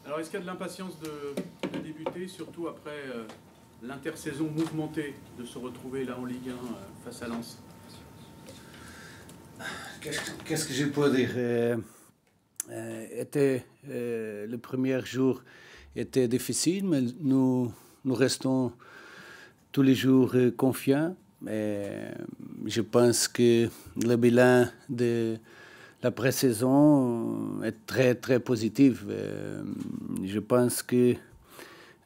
Alors, est-ce qu'il y a de l'impatience de débuter, surtout après l'intersaison mouvementée, de se retrouver là en Ligue 1 face à Lens? Qu'est-ce que je peux dire? Le premier jour était difficile, mais nous restons tous les jours confiants. Je pense que le bilan de la pré-saison est très, très positif. Je pense que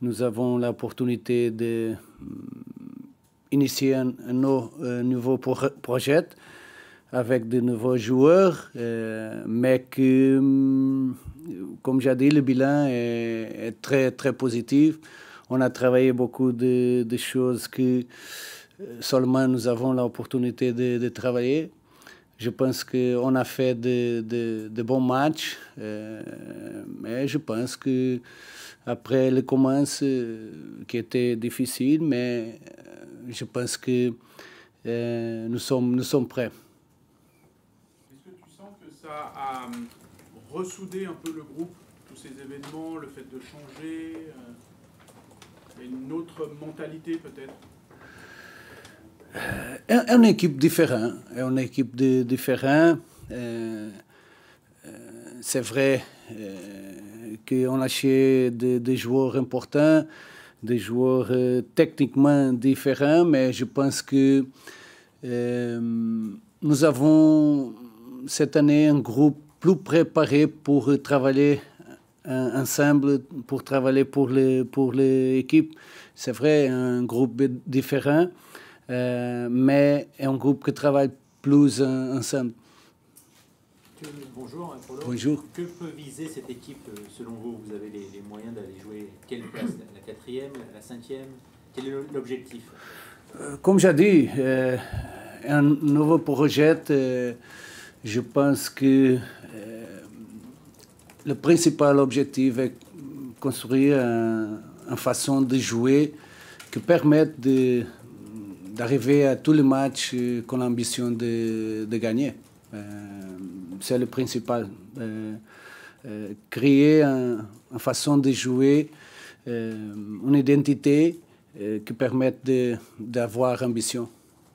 nous avons l'opportunité d'initier un nouveau projet avec de nouveaux joueurs, mais que, comme j'ai dit, le bilan est très, très positif. On a travaillé beaucoup de choses que seulement nous avons l'opportunité de travailler. Je pense qu'on a fait de bons matchs, mais je pense qu'après le commence, qui était difficile, mais je pense que nous sommes prêts. Est-ce que tu sens que ça a ressoudé un peu le groupe, tous ces événements, le fait de changer, une autre mentalité peut-être? Une équipe différente. C'est vrai qu'on a acheté des joueurs importants, des joueurs techniquement différents, mais je pense que nous avons cette année un groupe plus préparé pour travailler ensemble, pour travailler pour l'équipe. C'est vrai, un groupe différent. Mais un groupe qui travaille plus ensemble. Bonjour, Polo. Bonjour. Que peut viser cette équipe selon vous? Vous avez les moyens d'aller jouer quelle place? La 4e, la 5e? Quel est l'objectif? Comme j'ai dit, un nouveau projet, je pense que le principal objectif est construire une façon de jouer qui permette d'arriver à tous les matchs qu'on a l'ambition de gagner. C'est le principal. Créer une façon de jouer, une identité qui permette d'avoir ambition.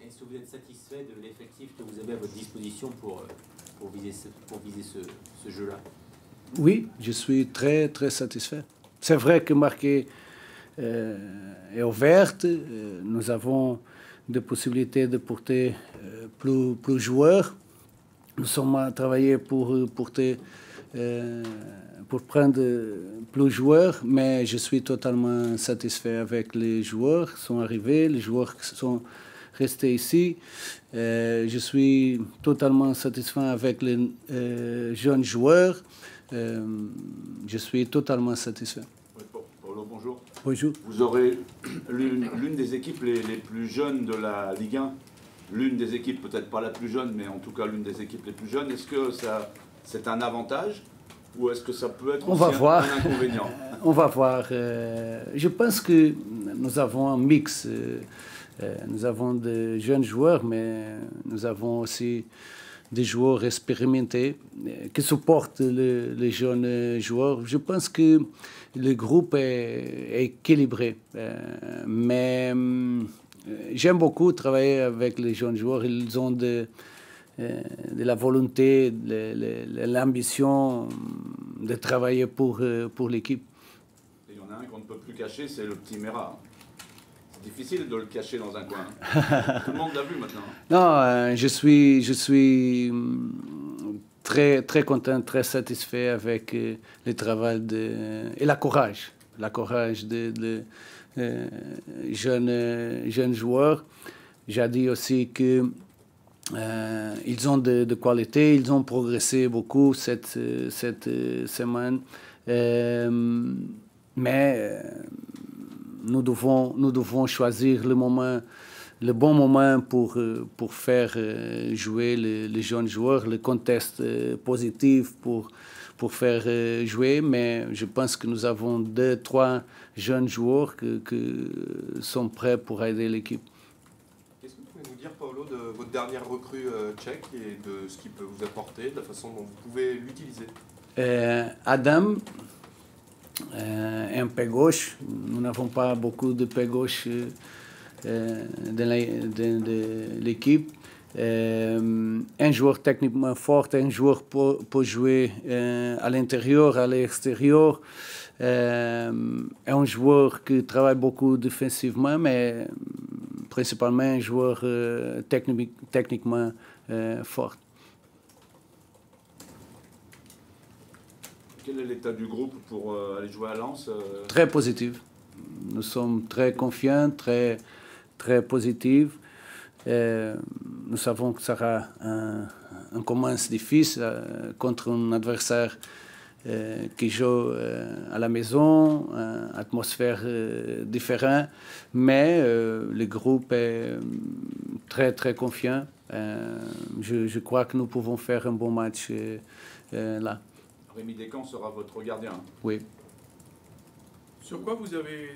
Est-ce que vous êtes satisfait de l'effectif que vous avez à votre disposition pour viser ce jeu-là? Oui, je suis très, très satisfait. C'est vrai que marquer est ouverte. Nous avons des possibilités de porter plus joueurs. Nous sommes à travailler pour prendre plus joueurs, mais je suis totalement satisfait avec les joueurs qui sont arrivés, les joueurs qui sont restés ici. Je suis totalement satisfait avec les jeunes joueurs. Je suis totalement satisfait. Polo, bonjour. Bonjour. Vous aurez l'une des équipes les plus jeunes de la Ligue 1, l'une des équipes, peut-être pas la plus jeune, mais en tout cas l'une des équipes les plus jeunes. Est-ce que c'est un avantage ou est-ce que ça peut être aussi un inconvénient? On va voir. Je pense que nous avons un mix. Nous avons de jeunes joueurs, mais nous avons aussi des joueurs expérimentés qui supportent les jeunes joueurs. Je pense que le groupe est équilibré. Mais j'aime beaucoup travailler avec les jeunes joueurs. Ils ont de la volonté, l'ambition de travailler pour l'équipe. Il y en a un qu'on ne peut plus cacher, c'est le petit Mera. C'est difficile de le cacher dans un coin. Tout le monde l'a vu maintenant. Non, je suis très, très content, très satisfait avec le travail et la courage de jeunes joueurs. J'ai dit aussi que ils ont de qualité, ils ont progressé beaucoup cette semaine. Mais nous devons choisir le bon moment pour faire jouer les jeunes joueurs, le contexte positif pour faire jouer. Mais je pense que nous avons 2-3 jeunes joueurs qui sont prêts pour aider l'équipe. Qu'est-ce que vous pouvez nous dire, Paolo, de votre dernière recrue tchèque et de ce qu'il peut vous apporter, de la façon dont vous pouvez l'utiliser? Adam, un pied gauche. Nous n'avons pas beaucoup de pied gauche de l'équipe. Un joueur techniquement fort, un joueur pour jouer à l'intérieur, à l'extérieur. Un joueur qui travaille beaucoup défensivement, mais principalement un joueur techniquement fort. Quel est l'état du groupe pour aller jouer à Lens? Très positif. Nous sommes très confiants, très positifs. Nous savons que ça sera un commence difficile contre un adversaire qui joue à la maison, atmosphère différente, mais le groupe est très confiant. Je crois que nous pouvons faire un bon match là. Rémi Descamps sera votre gardien. Oui. Sur quoi vous avez...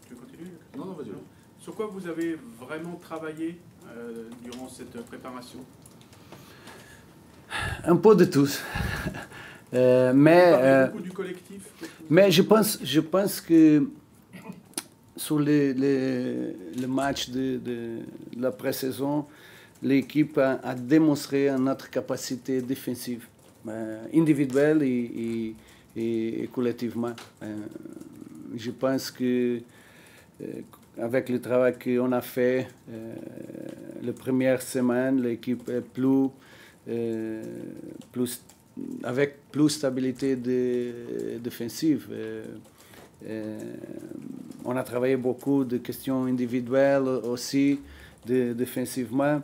tu veux continuer? Non, vas-y. Sur quoi vous avez vraiment travaillé durant cette préparation? Un peu de tous. Beaucoup du collectif. Mais je pense que sur le match de la pré-saison, l'équipe a démontré notre capacité défensive, individuelle et collectivement. Je pense que avec le travail qu'on a fait, la première semaine, l'équipe est avec plus de stabilité défensive. On a travaillé beaucoup de questions individuelles aussi, défensivement.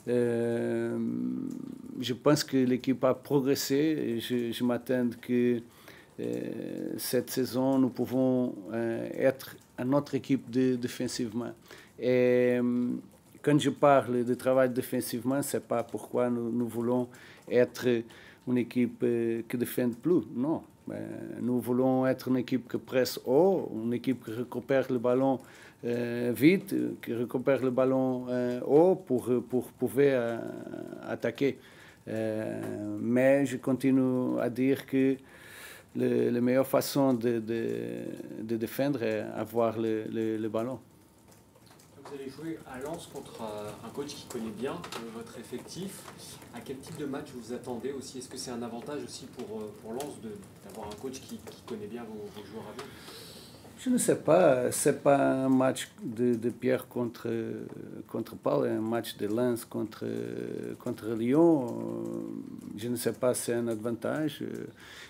Je pense que l'équipe a progressé et je m'attends que cette saison, nous pouvons être une autre équipe défensivement. Et quand je parle de travail défensivement, ce n'est pas pourquoi nous voulons être une équipe qui défend plus. Non. Nous voulons être une équipe qui presse haut, une équipe qui récupère le ballon vite, qui récupère le ballon haut pour pouvoir attaquer. Mais je continue à dire que la meilleure façon de défendre est avoir le ballon. Vous allez jouer à Lens contre un coach qui connaît bien votre effectif. À quel type de match vous attendez aussi? Est-ce que c'est un avantage aussi pour Lens d'avoir un coach qui connaît bien vos joueurs à vous? Je ne sais pas. Ce n'est pas un match de Pierre contre Paul, un match de Lens contre Lyon. Je ne sais pas si c'est un avantage.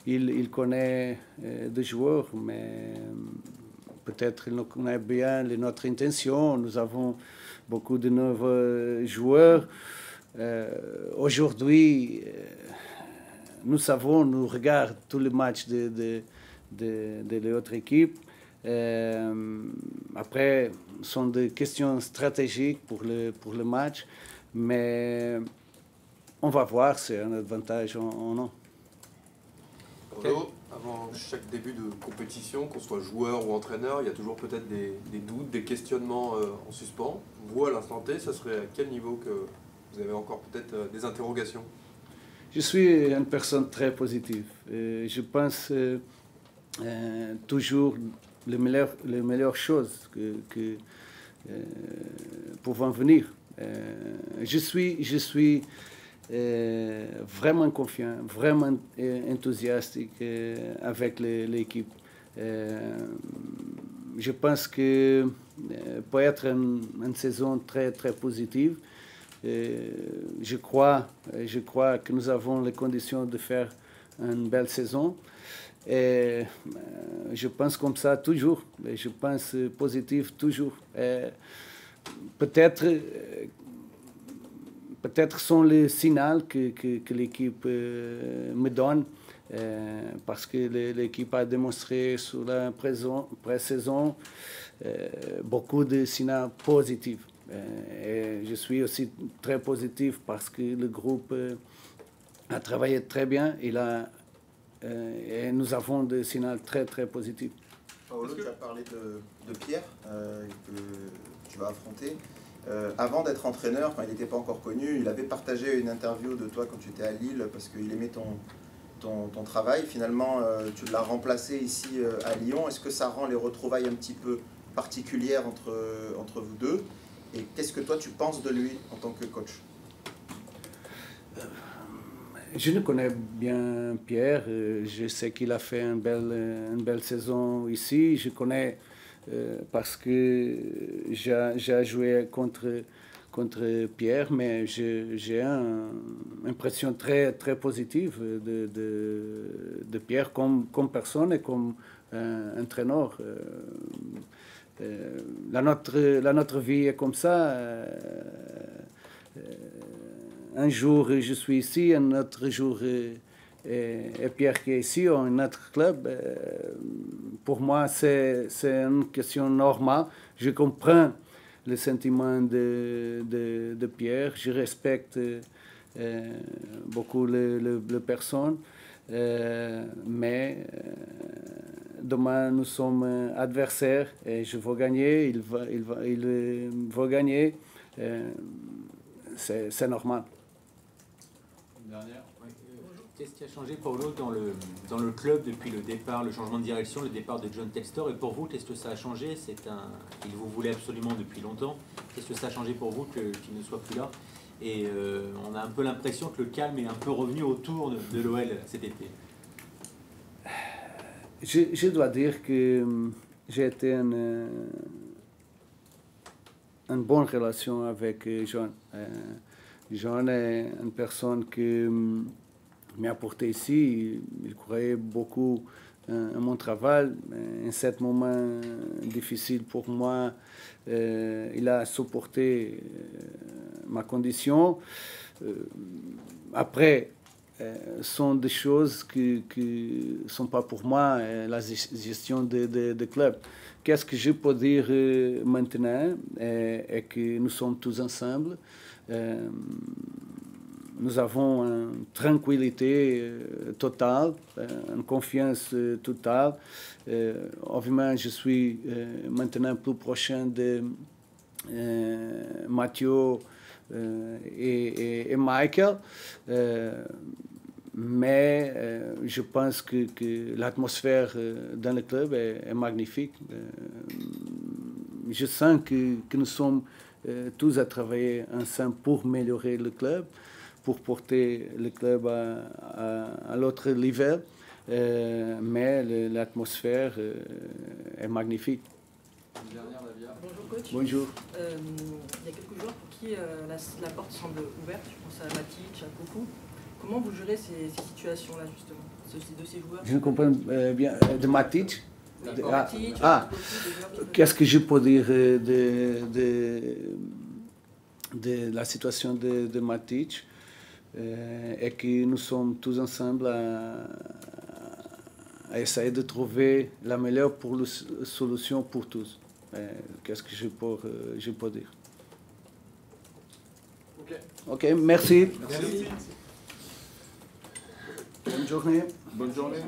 Il connaît des joueurs, mais peut-être qu'il connaît bien notre intention. Nous avons beaucoup de nouveaux joueurs. Aujourd'hui, nous savons, nous regardons tous les matchs de l'autre équipe. Après, ce sont des questions stratégiques pour le match, mais on va voir si c'est un avantage ou non. Paulo, avant chaque début de compétition, qu'on soit joueur ou entraîneur, il y a toujours peut-être des doutes, des questionnements en suspens. Vous, à l'instant T, ça serait à quel niveau que vous avez encore peut-être des interrogations? Je suis une personne très positive. Je pense toujours les meilleures choses que pouvant venir. Je suis vraiment confiant, vraiment enthousiastique avec l'équipe. Je pense que peut être une saison très positive. Je crois que nous avons les conditions de faire une belle saison. Et je pense comme ça toujours. Je pense positif toujours. Peut-être sont les signaux que l'équipe me donne, parce que l'équipe a démontré sur la pré-saison beaucoup de signaux positifs. Et je suis aussi très positif parce que le groupe a travaillé très bien et nous avons des signaux très positifs. Paolo, tu as parlé de Pierre que tu vas affronter. Avant d'être entraîneur, quand il n'était pas encore connu, il avait partagé une interview de toi quand tu étais à Lille parce qu'il aimait ton travail. Finalement, tu l'as remplacé ici à Lyon. Est-ce que ça rend les retrouvailles un petit peu particulières entre vous deux? Et qu'est-ce que toi tu penses de lui en tant que coach? Je ne connais bien Pierre. Je sais qu'il a fait une belle saison ici. Je connais parce que j'ai joué contre Pierre, mais j'ai une impression très positive de Pierre comme personne et comme entraîneur. La notre vie est comme ça. Un jour je suis ici, un autre jour et Pierre qui est ici, ou un autre club. Pour moi, c'est une question normale. Je comprends le sentiment de Pierre. Je respecte beaucoup les personnes. Mais demain, nous sommes adversaires et je veux gagner, il veut gagner. C'est normal. Une dernière. Qu'est-ce qui a changé, Paulo, dans le club depuis le départ, le changement de direction, le départ de John Textor? Et pour vous, qu'est-ce que ça a changé? Il vous voulait absolument depuis longtemps. Qu'est-ce que ça a changé pour vous qu'il ne soit plus là? Et on a un peu l'impression que le calme est un peu revenu autour de l'OL cet été. Je dois dire que j'ai été en bonne relation avec John. John est une personne qui m'a apporté ici. Il croyait beaucoup en mon travail. En ce moment difficile pour moi, il a supporté ma condition. Après, sont des choses qui ne sont pas pour moi la gestion de club. Qu'est-ce que je peux dire maintenant est que nous sommes tous ensemble. Nous avons une tranquillité totale, une confiance totale. Obviamente, je suis maintenant plus prochain de Mathieu et Michael. Mais je pense que l'atmosphère dans le club est magnifique. Je sens que nous sommes tous à travailler ensemble pour améliorer le club, pour porter le club à l'autre niveau. Mais l'atmosphère est magnifique. Bonjour coach. Bonjour. Il y a quelques joueurs pour qui la porte semble ouverte. Je pense à Matic, à Cocu. Comment vous gérez ces situations-là, justement, de ces joueurs? Je ne comprends bien. De Matic? Matic, qu'est-ce que je peux dire de la situation de Matic? Et que nous sommes tous ensemble à essayer de trouver la meilleure solution pour tous. Qu'est-ce que je peux dire? Ok, merci. Merci. Bonne journée. Bonne journée.